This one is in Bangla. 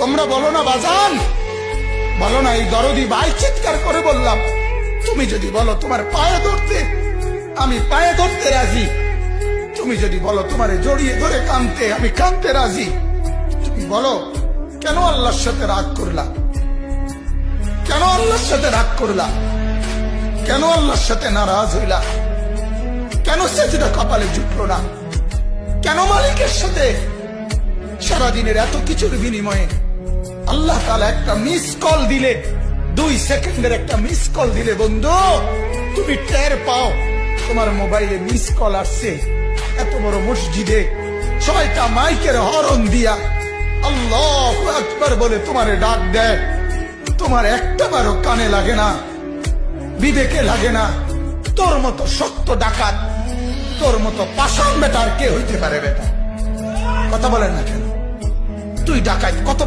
তোমরা বলো না বাজান, বলো না। এই দরদি ভাই চিৎকার করে বললাম, তুমি যদি বলো তোমার পায়ে ধরতে, আমি পায়ে ধরতে রাজি। তুমি যদি বলো তোমার জড়িয়ে ধরে কাঁদতে, আমি কাঁদতে রাজি। তুমি বলো কেন আল্লাহর সাথে রাগ করলা? কেন আল্লাহর সাথে রাগ করলা? কেন আল্লাহর সাথে নারাজ হইলা? কেন সেজদা কপালে জুটলো না? কেন মালিকের সাথে সারাদিনের এত কিছুর বিনিময়ে আল্লাহ তাআলা একটা মিস কল দিলে, 2 সেকেন্ডের একটা মিস কল দিলে বন্ধু তুমি টের পাও তোমার মোবাইলে মিস কল আসছে। এত বড় মসজিদে 6টা মাইকের হরন দিয়া আল্লাহু আকবার বলে তোমারে ডাক দেয়, তোমার একটাবারও কানে লাগে না, বিবেকে লাগে না। তোর মতো সত্য ডাকাত, তোর মতো পাষাণ বেটার কে হইতে পারে? বেটা কথা বলেন না কেন? তুই ডাকাত কত